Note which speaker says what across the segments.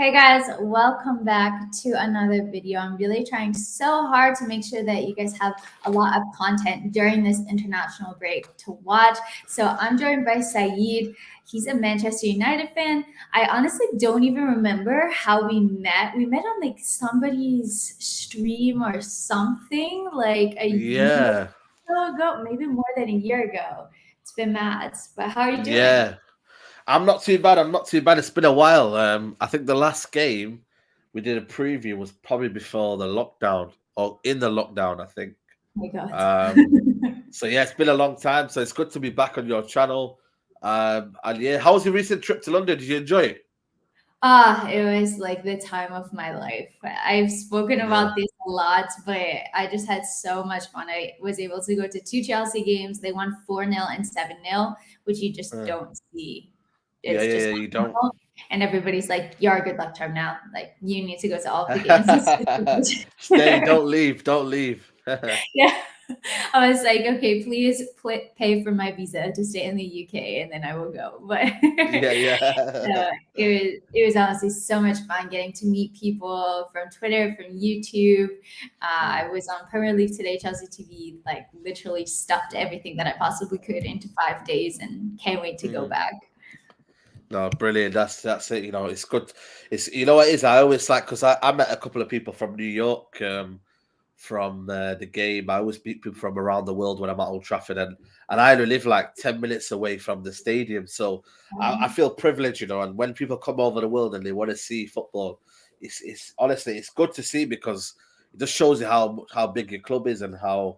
Speaker 1: Hey guys, welcome back to another video. I'm really trying so hard to make sure that you guys have a lot of content during this international break to watch. So I'm joined by Saeed. He's a Manchester United fan. I honestly don't even remember how we met. We met on like somebody's stream or something like a year
Speaker 2: Yeah,
Speaker 1: ago, maybe more than a year ago. It's been mad. But how are you doing?
Speaker 2: yeah. I'm not too bad. I'm not too bad. It's been a while. I think the last game we did a preview was probably before the lockdown or in the lockdown, I think.
Speaker 1: Oh my God.
Speaker 2: Um, so yeah, it's been a long time. So it's good to be back on your channel. And yeah, how was your recent trip to London? Did you enjoy it?
Speaker 1: It was like the time of my life. I've spoken
Speaker 2: Yeah,
Speaker 1: about this a lot, but I just had so much fun. I was able to go to two Chelsea games. They won 4-0 and 7-0, which you just
Speaker 2: uh,
Speaker 1: don't see.
Speaker 2: yeah,
Speaker 1: It's
Speaker 2: yeah,
Speaker 1: just
Speaker 2: yeah. You
Speaker 1: not
Speaker 2: don't.
Speaker 1: normal. And everybody's like, you're a good luck charm now. Like, you need to go to all of the games.
Speaker 2: Stay. Don't leave. Don't leave.
Speaker 1: Yeah. I was like, okay, please pay for my visa to stay in the UK and then I will go. But
Speaker 2: Yeah, yeah.
Speaker 1: it was honestly so much fun getting to meet people from Twitter, from YouTube.
Speaker 2: Hmm,
Speaker 1: I was on Premier League Today, Chelsea TV, like literally stuffed everything that I possibly could into 5 days and can't wait to go
Speaker 2: hmm.
Speaker 1: back.
Speaker 2: No, brilliant. That's it. You know, it's good. It's what it is. I always like because I met a couple of people from New York from the game. I always meet people from around the world when I'm at Old Trafford, and I only live like 10 minutes away from the stadium, so I feel privileged, you know. And when people come over the world and they want to see football, it's honestly it's good to see because it just shows you how big your club is and how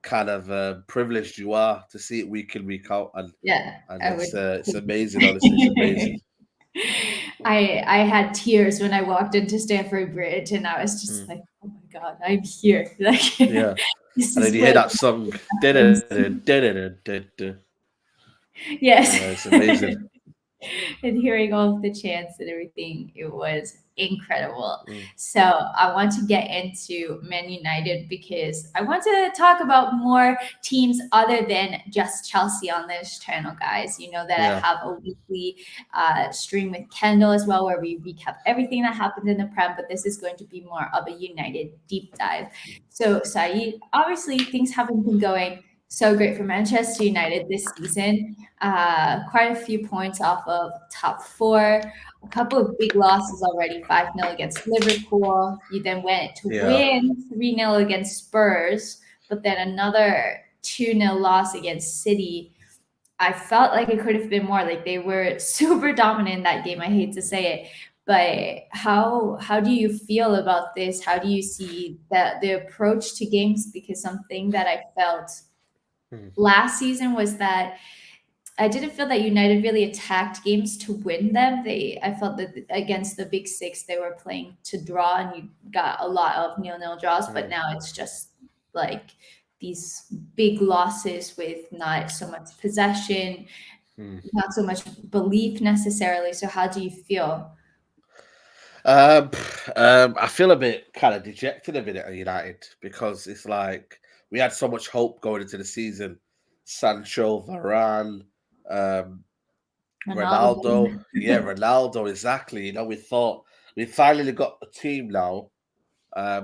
Speaker 2: kind of privileged you are to see it week in week out
Speaker 1: Yeah,
Speaker 2: and
Speaker 1: I would.
Speaker 2: it's amazing. Honestly, it's amazing.
Speaker 1: I had tears when I walked into Stamford Bridge, and I was just
Speaker 2: Mm,
Speaker 1: like, "Oh my God, I'm here!" Like,
Speaker 2: yeah,
Speaker 1: this
Speaker 2: and then
Speaker 1: is
Speaker 2: you hear
Speaker 1: what
Speaker 2: that song.
Speaker 1: happens. Yes.
Speaker 2: Yeah, it's amazing.
Speaker 1: And hearing all of the chants and everything, it was incredible.
Speaker 2: Mm,
Speaker 1: So I want to get into Man United because I want to talk about more teams other than just Chelsea on this channel, guys. You know that I
Speaker 2: yeah.
Speaker 1: have a weekly stream with Kendall as well, where we recap everything that happened in the Prem, but this is going to be more of a United deep dive. So, Saeed, obviously things haven't been going so great for Manchester United this season. Quite a few points off of top four, a couple of big losses already, 5-0 against Liverpool. You then went to
Speaker 2: Yeah.
Speaker 1: win 3-0 against Spurs, but then another 2-0 loss against City. I felt like it could have been more. Like they were super dominant in that game. I hate to say it, but how do you feel about this? How do you see the approach to games? Because something that I felt
Speaker 2: Mm,
Speaker 1: last season was that I didn't feel that United really attacked games to win them. I felt that against the big six they were playing to draw, and you got a lot of nil-nil draws. But
Speaker 2: mm,
Speaker 1: now it's just like these big losses with not so much possession,
Speaker 2: mm.
Speaker 1: not so much belief necessarily. So how do you feel?
Speaker 2: I feel a bit kind of dejected a bit at United because it's like we had so much hope going into the season. Sancho, Varane, um,
Speaker 1: Ronaldo.
Speaker 2: Ronaldo. Yeah, Ronaldo, exactly. You know, we thought we finally got a team now.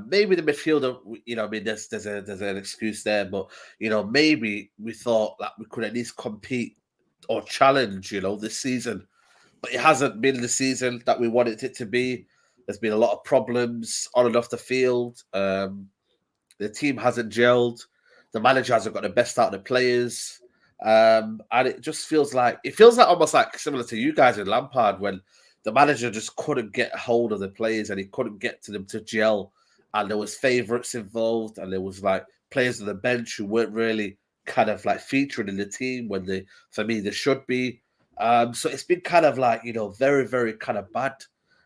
Speaker 2: Maybe the midfielder, you know, I mean, there's an excuse there, but you know, maybe we thought that we could at least compete or challenge, you know, this season. But it hasn't been the season that we wanted it to be. There's been a lot of problems on and off the field. The team hasn't gelled. The manager hasn't got the best out of the players. And it feels like almost like similar to you guys in Lampard when the manager just couldn't get hold of the players and he couldn't get to them to gel. And there was favourites involved, and there was like players on the bench who weren't really kind of like featuring in the team when they, for me, they should be. So it's been kind of like, you know, very, very kind of bad.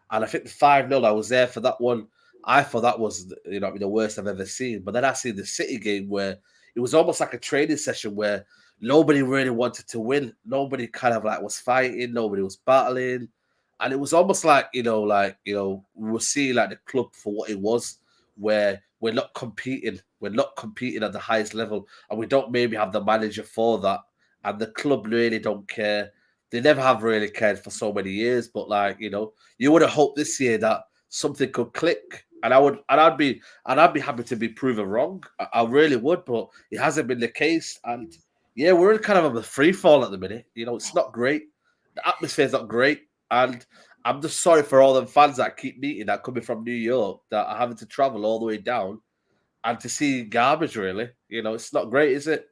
Speaker 2: And I think the 5-0, I was there for that one. I thought that was, you know, the worst I've ever seen. But then I see the City game where it was almost like a training session where nobody really wanted to win. Nobody kind of like was fighting. Nobody was battling. And it was almost like, we were seeing like the club for what it was, where we're not competing. We're not competing at the highest level. And we don't maybe have the manager for that. And the club really don't care. they never have really cared for so many years. But like you would have hoped this year that something could click, and I'd be happy to be proven wrong. I really would, but it hasn't been the case. And yeah, we're in kind of on the free fall at the minute. It's not great. The atmosphere's not great, and I'm just sorry for all them fans that I keep meeting that coming from New York that are having to travel all the way down and to see garbage. Really, it's not great, is it?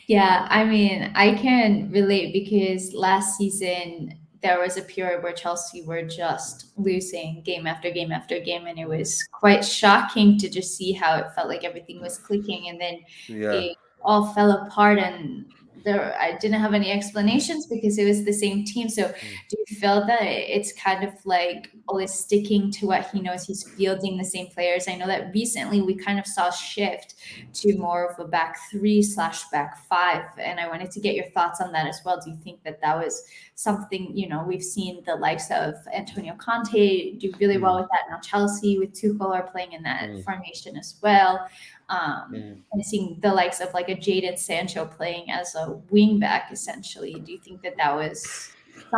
Speaker 1: Yeah, I mean, I can relate because last season there was a period where Chelsea were just losing game after game after game, and it was quite shocking to just see how it felt like everything was clicking, and then
Speaker 2: Yeah.
Speaker 1: it all fell apart, and there I didn't have any explanations because it was the same team. So,
Speaker 2: Mm,
Speaker 1: do you feel that it's kind of like Ole sticking to what he knows? He's fielding the same players. I know that recently we kind of saw a shift to more of a back three slash back five. And I wanted to get your thoughts on that as well. Do you think that that was something, we've seen the likes of Antonio Conte do really well
Speaker 2: mm,
Speaker 1: with that. Now Chelsea with Tuchel are playing in that
Speaker 2: mm,
Speaker 1: formation as well.
Speaker 2: mm.
Speaker 1: And seeing the likes of like a Jadon Sancho playing as a wing back, essentially. Do you think that that was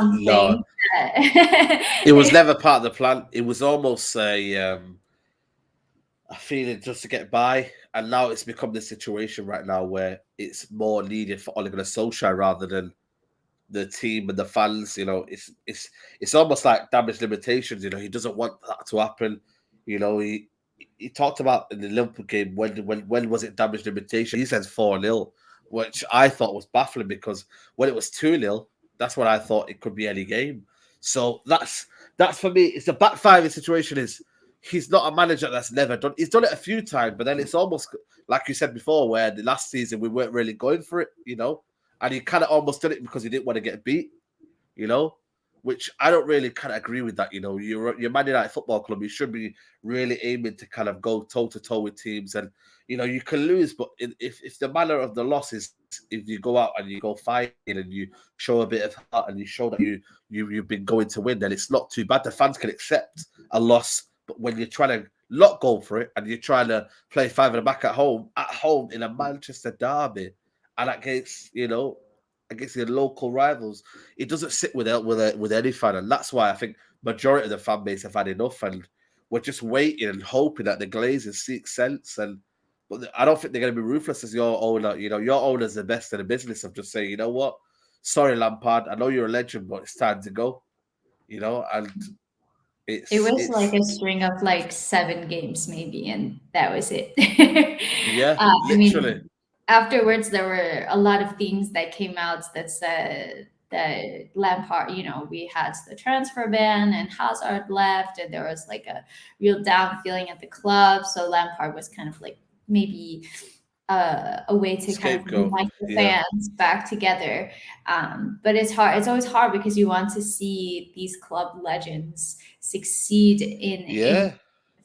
Speaker 2: No,
Speaker 1: something
Speaker 2: it was
Speaker 1: that
Speaker 2: never part of the plan. It was almost a feeling just to get by, and now it's become this situation right now where it's more needed for Ole Gunnar Solskjaer rather than the team and the fans. It's almost like damage limitations. He doesn't want that to happen. He talked about in the Liverpool game when was it damage limitation? He says 4-0, which I thought was baffling because when it was 2-0, that's what I thought it could be any game. So that's for me. It's a backfiring situation. Is he's not a manager that's never done. He's done it a few times, but then it's almost like you said before, where the last season we weren't really going for it. And he kind of almost did it because he didn't want to get beat, you know, which I don't really kind of agree with that. You're Man United Football Club. You should be really aiming to kind of go toe to toe with teams, and you can lose, but if the manner of the loss is if you go out and you go fighting and you show a bit of heart and you show that you've been going to win, then it's not too bad. The fans can accept a loss, but when you're trying to not go for it and you're trying to play five in the back at home in a Manchester derby, and against your local rivals, it doesn't sit with any fan, and that's why I think majority of the fan base have had enough, and we're just waiting and hoping that the Glazers seek sense. But I don't think they're going to be ruthless as your owner. Your owner's the best in the business of just saying, you know what, sorry Lampard, I know you're a legend, but it's time to go. And
Speaker 1: it
Speaker 2: it's
Speaker 1: was like
Speaker 2: it's
Speaker 1: a string of like 7 games maybe, and that was it.
Speaker 2: yeah,
Speaker 1: I
Speaker 2: literally,
Speaker 1: mean, afterwards there were a lot of things that came out that said that Lampard, we had the transfer ban and Hazard left, and there was like a real down feeling at the club. So Lampard was kind of like maybe a way to kind of
Speaker 2: scapegoat.
Speaker 1: unite the
Speaker 2: Yeah,
Speaker 1: fans back together. But it's hard. It's always hard because you want to see these club legends succeed in
Speaker 2: yeah,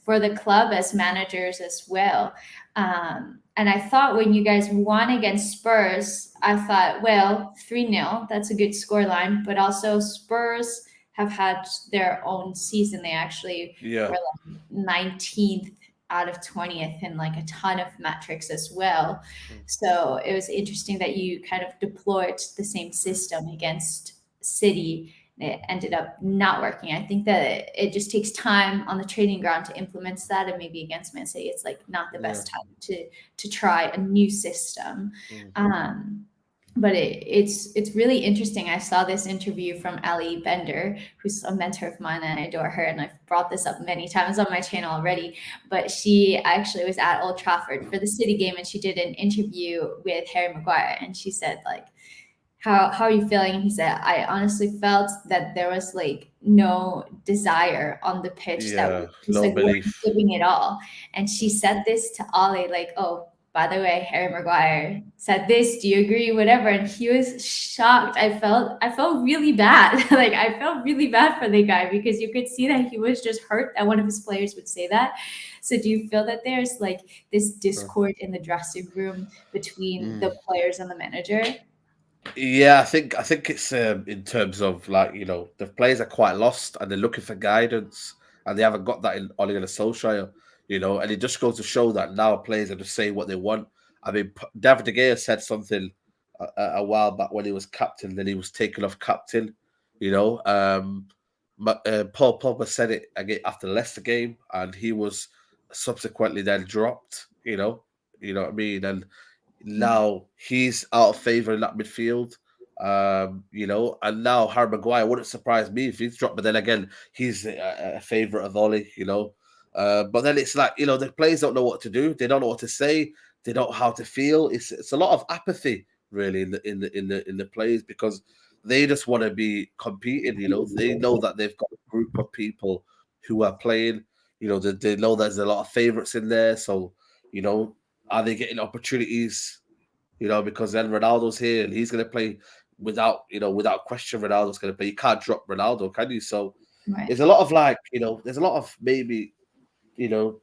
Speaker 1: for the club as managers as well. And I thought when you guys won against Spurs, I thought, well, 3-0, that's a good scoreline. But also, Spurs have had their own season. They actually
Speaker 2: yeah,
Speaker 1: were like 19th out of 20th in like a ton of metrics as well.
Speaker 2: mm,
Speaker 1: So it was interesting that you kind of deployed the same system against City. It ended up not working. I think that it just takes time on the training ground to implement that, and maybe against Man City, it's like not the
Speaker 2: yeah.
Speaker 1: best time to try a new system.
Speaker 2: Mm,
Speaker 1: Um, but it's really interesting. I saw this interview from Ali Bender, who's a mentor of mine, and I adore her. And I've brought this up many times on my channel already. But she actually was at Old Trafford for the City game, and she did an interview with Harry Maguire, and she said like, how are you feeling? And he said, I honestly felt that there was like no desire on the pitch, that we
Speaker 2: yeah,
Speaker 1: just
Speaker 2: no
Speaker 1: like weren't
Speaker 2: belief.
Speaker 1: giving it all. And she said this to Ollie, like, oh, by the way, Harry Maguire said this. Do you agree? Whatever. And he was shocked. I felt really bad. Like I felt really bad for the guy because you could see that he was just hurt that one of his players would say that. So do you feel that there's like this
Speaker 2: Huh.
Speaker 1: discord in the dressing room between
Speaker 2: Mm.
Speaker 1: the players and the manager?
Speaker 2: Yeah, I think it's in terms of like the players are quite lost and they're looking for guidance and they haven't got that in Ole Gunnar Solskjaer. And it just goes to show that now players are just saying what they want. I mean, David De Gea said something a while back when he was captain. Then he was taken off captain. You know, Paul Pogba said it again after the Leicester game, and he was subsequently then dropped. You know what I mean, and now he's out of favour in that midfield. And now Harry Maguire wouldn't surprise me if he's dropped, but then again, he's a favourite of Ollie, But then it's like, the players don't know what to do, they don't know what to say, they don't know how to feel. It's a lot of apathy really in the players because they just want to be competing. They know that they've got a group of people who are playing, they know there's a lot of favourites in there. So, you know, are they getting opportunities? Because then Ronaldo's here and he's going to play without question. Ronaldo's going to play. You can't drop Ronaldo, can you? So
Speaker 1: Right.
Speaker 2: there's a lot of there's a lot of maybe,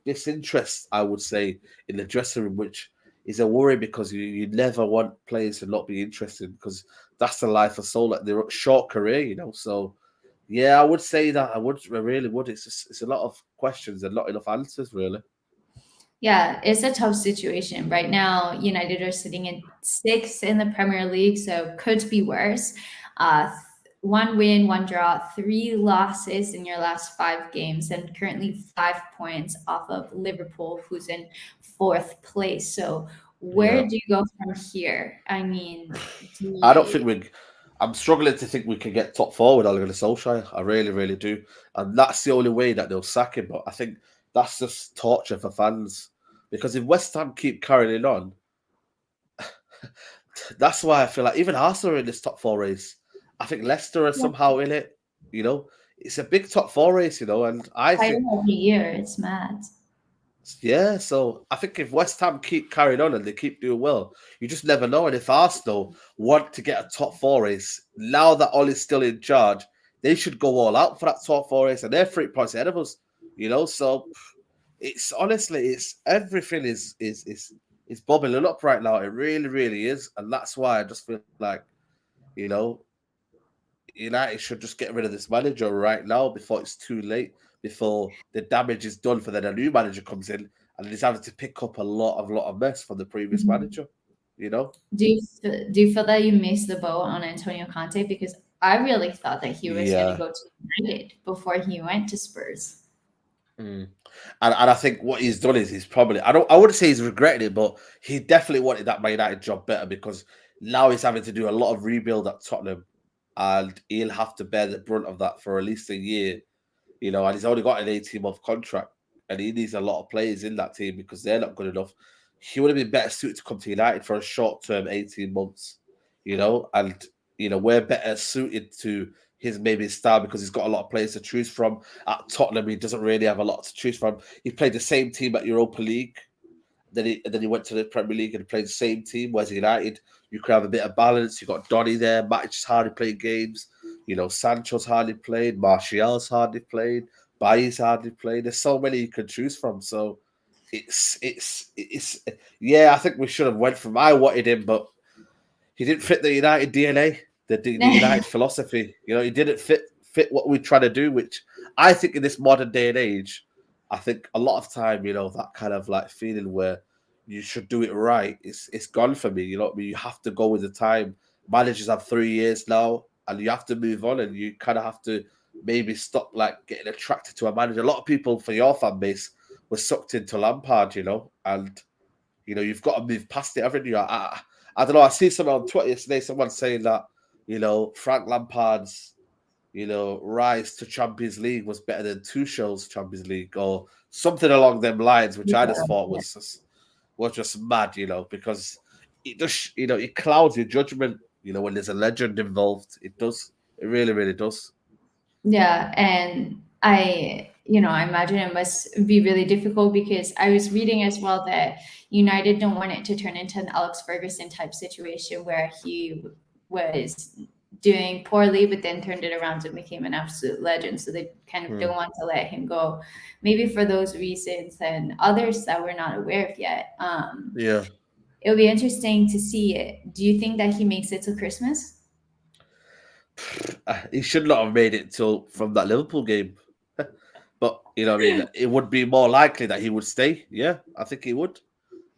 Speaker 2: disinterest, I would say, in the dressing room, which is a worry because you never want players to not be interested because that's the life of soul. Like they're a short career. So yeah, I would say that I really would. It's a lot of questions and not enough answers, really.
Speaker 1: Yeah, it's a tough situation. Right now, United are sitting in sixth in the Premier League, so could be worse. One win, one draw, three losses in your last five games, and currently 5 points off of Liverpool, who's in fourth place. So, where
Speaker 2: Yeah.
Speaker 1: do you go from here? I mean, do
Speaker 2: I don't think
Speaker 1: you,
Speaker 2: we. I'm struggling to think we can get top four with Ole Gunnar Solskjaer. I really, really do, and that's the only way that they'll sack him. But I think that's just torture for fans because if West Ham keep carrying on, that's why I feel like even Arsenal are in this top four race. I think Leicester are
Speaker 1: yeah,
Speaker 2: somehow in it. It's a big top four race. And I
Speaker 1: title
Speaker 2: think
Speaker 1: of the year? It's mad.
Speaker 2: yeah, so I think if West Ham keep carrying on and they keep doing well, you just never know. And if Arsenal want to get a top four race, now that Ollie's still in charge, they should go all out for that top four race, and they're 3 points ahead of us. So it's honestly, it's everything is bubbling up right now. It really, really is, and that's why I just feel like you know United should just get rid of this manager right now before it's too late, before the damage is done for then a new manager comes in and he's having to pick up a lot of mess from the previous
Speaker 1: Mhm.
Speaker 2: manager, you know?
Speaker 1: Do you feel that you missed the boat on Antonio Conte? Because I really thought that he was going to
Speaker 2: Yeah.
Speaker 1: go to United before he went to Spurs.
Speaker 2: Mm. And I think what he's done is he's probably I wouldn't say he's regretted it, but he definitely wanted that Man United job better because now he's having to do a lot of rebuild at Tottenham and he'll have to bear the brunt of that for at least a year. And he's only got an 18-month contract, and he needs a lot of players in that team because they're not good enough. He would have been better suited to come to United for a short term, 18 months, and we're better suited to his maybe style because he's got a lot of players to choose from. At Tottenham, he doesn't really have a lot to choose from. He played the same team at Europa League, then he went to the Premier League and played the same team. Whereas United, you could have a bit of balance. You got Donny there, Matic's hardly played games. Sancho's hardly played, Martial's hardly played, Bailly's hardly played. There's so many you can choose from. So it's yeah. I think we should have went from. I wanted him, but he didn't fit the United DNA, the United philosophy. He didn't fit what we're trying to do, which I think in this modern day and age, I think a lot of time, that kind of like feeling where you should do it right, it's gone for me. You know what I mean? You have to go with the time. Managers have 3 years now, and you have to move on, and you kind of have to maybe stop like getting attracted to a manager. A lot of people for your fan base were sucked into Lampard, and you've got to move past it, haven't you? I don't know. I see someone on Twitter yesterday, someone saying that, Frank Lampard's, rise to Champions League was better than Tuchel's Champions League or something along them lines, which I just thought
Speaker 1: Yeah.
Speaker 2: was just mad, because it just, it clouds your judgment, when there's a legend involved. It does. It really, really does.
Speaker 1: Yeah, and I imagine it must be really difficult because I was reading as well that United don't want it to turn into an Alex Ferguson type situation where he was doing poorly, but then turned it around and became an absolute legend. So they kind of
Speaker 2: Hmm.
Speaker 1: don't want to let him go, maybe for those reasons and others that we're not aware of yet.
Speaker 2: Yeah.
Speaker 1: It'll be interesting to see it. Do you think that he makes it to Christmas?
Speaker 2: He should not have made it till from that Liverpool game. But I mean, it would be more likely that he would stay. Yeah, I think he would.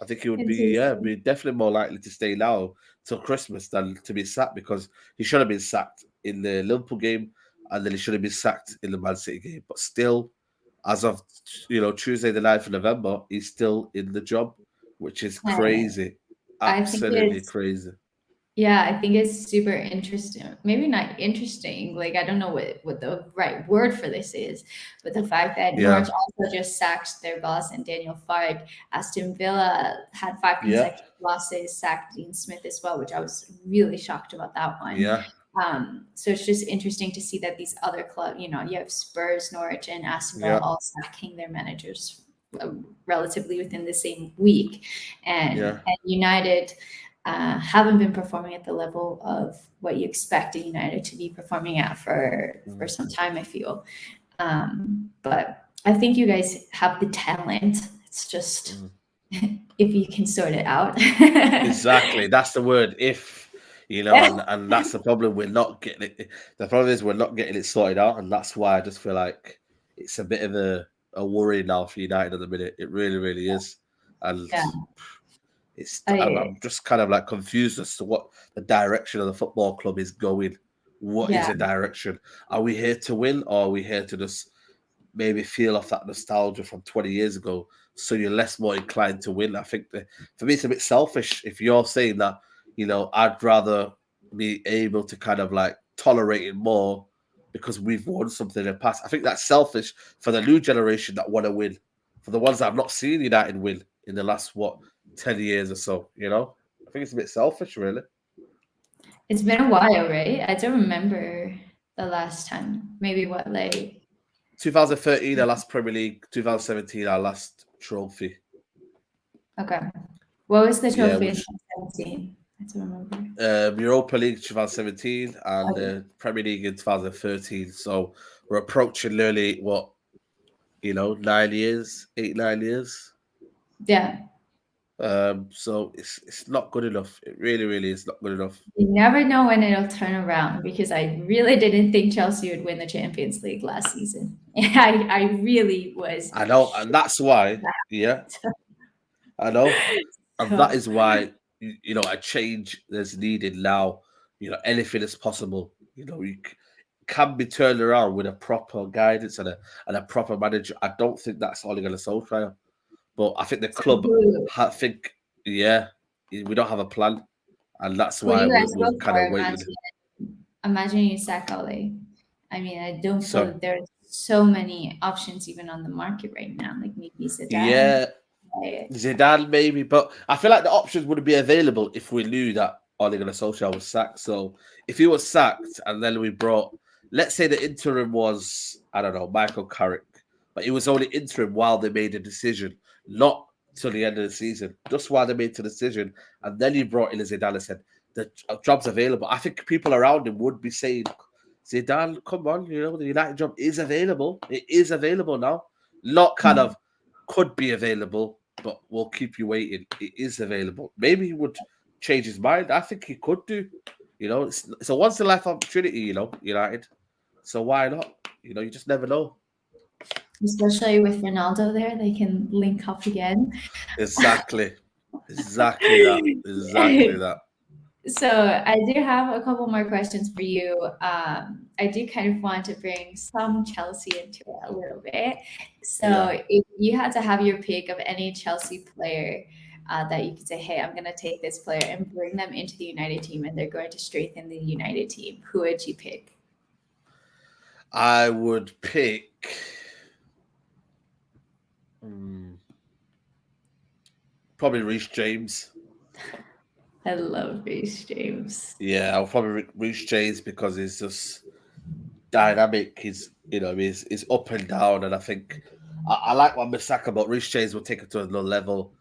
Speaker 2: I think he would be, yeah,
Speaker 1: Interesting.
Speaker 2: be definitely more likely to stay now till Christmas than to be sacked, because he should have been sacked in the Liverpool game, and then he should have been sacked in the Man City game. But still, as of Tuesday the 9th of November, he's still in the job, which is
Speaker 1: And
Speaker 2: crazy,
Speaker 1: I think
Speaker 2: absolutely
Speaker 1: it's
Speaker 2: crazy.
Speaker 1: Yeah, I think it's super interesting. Maybe not interesting. Like I don't know what the right word for this is, but the fact that
Speaker 2: Yeah,
Speaker 1: Norwich also just sacked their boss and Daniel Fark, Aston Villa had five
Speaker 2: yeah,
Speaker 1: consecutive losses, sacked Dean Smith as well, which I was really shocked about that one.
Speaker 2: yeah,
Speaker 1: So it's just interesting to see that these other clubs, you have Spurs, Norwich, and Aston Villa
Speaker 2: yeah,
Speaker 1: all sacking their managers relatively within the same week,
Speaker 2: yeah.
Speaker 1: and United haven't been performing at the level of what you expect a United to be performing at for
Speaker 2: Mm,
Speaker 1: some time. I feel, but I think you guys have the talent. It's just
Speaker 2: mm.
Speaker 1: if you can sort it out.
Speaker 2: Exactly. That's the word. If and that's the problem. We're not getting it. The problem is we're not getting it sorted out, and that's why I just feel like it's a bit of a worry now for United at the minute. It really, really is, and
Speaker 1: Yeah,
Speaker 2: I'm
Speaker 1: I
Speaker 2: just kind of like confused as to what the direction of the football club is going. What is
Speaker 1: yeah.
Speaker 2: the direction? Are we here to win, or are we here to just maybe feel off that nostalgia from 20 years ago, so you're less more inclined to win? I think that for me, it's a bit selfish if you're saying that, I'd rather be able to kind of like tolerate it more because we've won something in the past. I think that's selfish for the new generation that want to win, for the ones that have not seen United win in the last, 10 years or so, I think it's a bit selfish, really.
Speaker 1: It's been a while, right? I don't remember the last time. Maybe what, like
Speaker 2: 2013, our last Premier League. 2017, our last trophy.
Speaker 1: okay. What was the
Speaker 2: Yeah,
Speaker 1: trophy in
Speaker 2: which
Speaker 1: 2017? I don't remember.
Speaker 2: Europa League 2017 and
Speaker 1: Okay.
Speaker 2: Premier League in 2013. So we're approaching nearly 9 years, 8, 9 years.
Speaker 1: Yeah.
Speaker 2: So it's not good enough. It really, really is not good enough.
Speaker 1: You never know when it'll turn around because I really didn't think Chelsea would win the Champions League last season. I really was
Speaker 2: I know, and that's why, yeah,
Speaker 1: shocked.
Speaker 2: I know, and that
Speaker 1: So,
Speaker 2: is why a change is needed now. Anything is possible. Can be turned around with a proper guidance and a proper manager. I don't think that's Ole Gunnar Solskjaer. But I think the
Speaker 1: so
Speaker 2: club think, yeah, we don't have a plan, and that's
Speaker 1: who do
Speaker 2: why
Speaker 1: you guys
Speaker 2: we're
Speaker 1: go
Speaker 2: kind
Speaker 1: for?
Speaker 2: of waiting.
Speaker 1: Imagine you sack Ole. I mean, I don't feel
Speaker 2: So
Speaker 1: that there's so many options even on the market right now. Like maybe Zidane.
Speaker 2: yeah,
Speaker 1: Like,
Speaker 2: Zidane maybe, but I feel like the options wouldn't be available if we knew that Ole Gunnar Solskjaer was sacked. So if he was sacked and then we brought, let's say the interim was, I don't know, Michael Carrick, but it was only interim while they made a decision, not till the end of the season, just while they made the decision, and then you brought in Zidane and said the job's available. I think people around him would be saying, Zidane, come on, the United job is available. It is available now. Not kind of could be available, but we'll keep you waiting. It is available. Maybe he would change his mind. I think he could do. It's a once in a life opportunity. United. So why not? You just never know.
Speaker 1: especially with Ronaldo there, they can link up again.
Speaker 2: Exactly. Exactly that. Exactly that.
Speaker 1: So I do have a couple more questions for you. I do kind of want to bring some Chelsea into it a little bit.
Speaker 2: Yeah.
Speaker 1: So if you had to have your pick of any Chelsea player that you could say, hey, I'm going to take this player and bring them into the United team and they're going to strengthen the United team, who would you pick?
Speaker 2: I would pick. hmm, Probably Reece James.
Speaker 1: I love Reece James.
Speaker 2: Yeah, I'll probably Reece James because he's just dynamic. He's up and down, and I think I like what Misaka, but Reece James will take it to another level.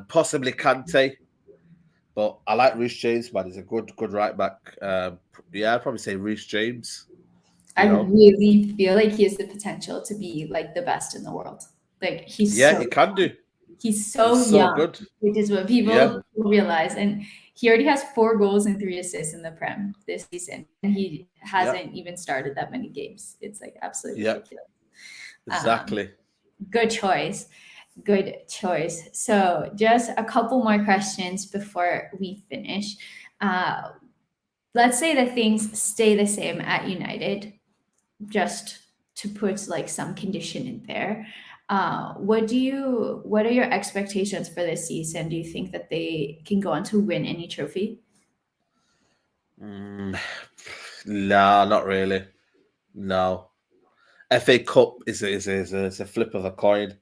Speaker 2: Possibly Kante, but I like Reece James, man. He's a good right back. Yeah, I'd probably say Reece James.
Speaker 1: I
Speaker 2: You know,
Speaker 1: really feel like he has the potential to be like the best in the world. Like
Speaker 2: yeah, he can do.
Speaker 1: he's
Speaker 2: He's
Speaker 1: so
Speaker 2: so
Speaker 1: young,
Speaker 2: good.
Speaker 1: which is what
Speaker 2: Yeah,
Speaker 1: people realize. And he already has 4 goals and 3 assists in the Prem this season, and he
Speaker 2: yeah,
Speaker 1: hasn't even started that many games. It's like absolutely
Speaker 2: yeah,
Speaker 1: ridiculous. Um,
Speaker 2: exactly.
Speaker 1: good choice. Good choice. So, just a couple more questions before we finish. Uh, let's say that things stay the same at United, just to put like some condition in there. What are your expectations for this season? Do you think that they can go on to win any trophy?
Speaker 2: Mm, nah, not really. No. FA Cup is a flip of a coin.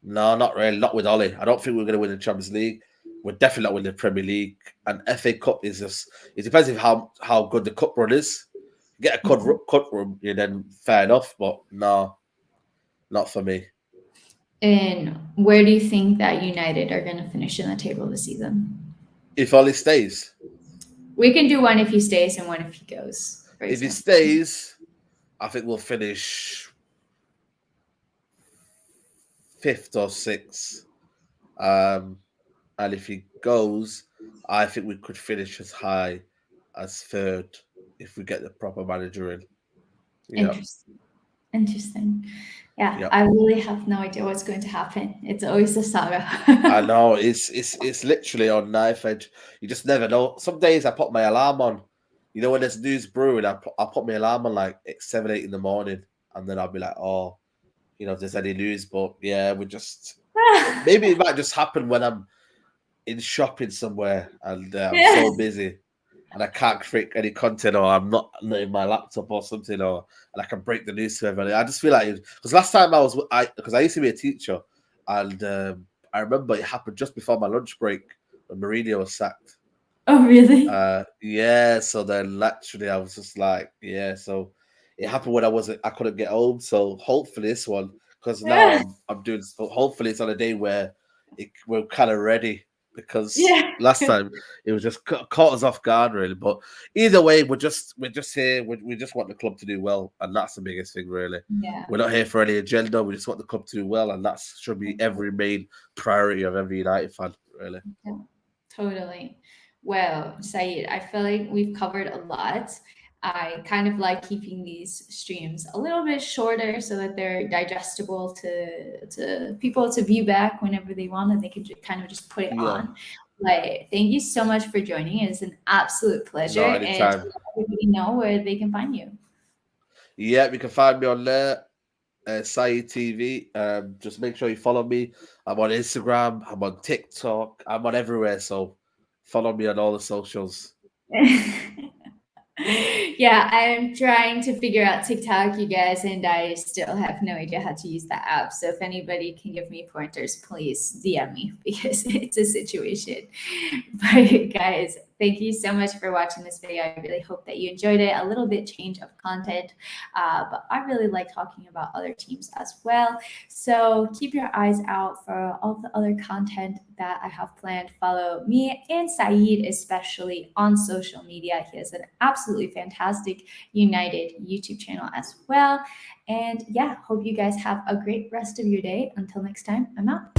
Speaker 2: No, not really. Not with Ollie. I don't think we're going to win the Champions League. We're definitely not winning the Premier League. And FA Cup is just, it depends on how good the cup run is. Get a cut run, yeah, then fair enough. But no, not for me.
Speaker 1: And where do you think that United are going to finish in the table this season?
Speaker 2: If Ollie stays,
Speaker 1: We can do one if he stays and one if he goes, for
Speaker 2: if he
Speaker 1: example.
Speaker 2: stays, I think we'll finish fifth or sixth. Um, and if he goes, I think we could finish as high as third if we get the proper manager in. Yeah,
Speaker 1: Interesting. Interesting. Yeah,
Speaker 2: yeah.
Speaker 1: I really have no idea what's going to happen. It's always a saga.
Speaker 2: I know it's literally on knife edge. You just never know. Some days I put my alarm on. You know when there's news brewing, I put my alarm on like 7, 8 in the morning, and then I'll be like, oh, if there's any news. But yeah, we just maybe it might just happen when I'm in shopping somewhere and I'm so
Speaker 1: Yes.
Speaker 2: busy and I can't create any content or I'm not in my laptop or something or and I can break the news to everybody. I just feel like because last time I used to be a teacher and I remember it happened just before my lunch break when Mourinho was sacked.
Speaker 1: Oh, really?
Speaker 2: Yeah, so then naturally I was just like, yeah, so it happened when I couldn't get home. So hopefully this one, because now I'm doing. So hopefully it's on a day where we're kind of ready. Because
Speaker 1: Yeah.
Speaker 2: last time it was just caught us off guard, really. But either way, we're just here. We just want the club to do well, and that's the biggest thing, really.
Speaker 1: Yeah.
Speaker 2: We're not here for any agenda. We just want the club to do well, and that should be every main priority of every United fan, really.
Speaker 1: Yeah, totally. Well, Saeed, I feel like we've covered a lot. I kind of like keeping these streams a little bit shorter so that they're digestible to people to view back whenever they want and they can kind of just put it
Speaker 2: Yeah,
Speaker 1: on. But thank you so much for joining. It's an absolute pleasure.
Speaker 2: no,
Speaker 1: And
Speaker 2: anytime.
Speaker 1: to let everybody know where they can find you.
Speaker 2: Yeah, you can find me on there, Saeed TV. Just make sure you follow me. I'm on Instagram. I'm on TikTok. I'm on everywhere. So follow me on all the socials.
Speaker 1: Yeah, I'm trying to figure out TikTok, you guys, and I still have no idea how to use that app. So if anybody can give me pointers, please DM me because it's a situation. But guys, thank you so much for watching this video. I really hope that you enjoyed it. A little bit change of content, but I really like talking about other teams as well. So keep your eyes out for all the other content that I have planned. Follow me and Saeed, especially on social media. He has an absolutely fantastic United YouTube channel as well. And yeah, hope you guys have a great rest of your day. Until next time, I'm out.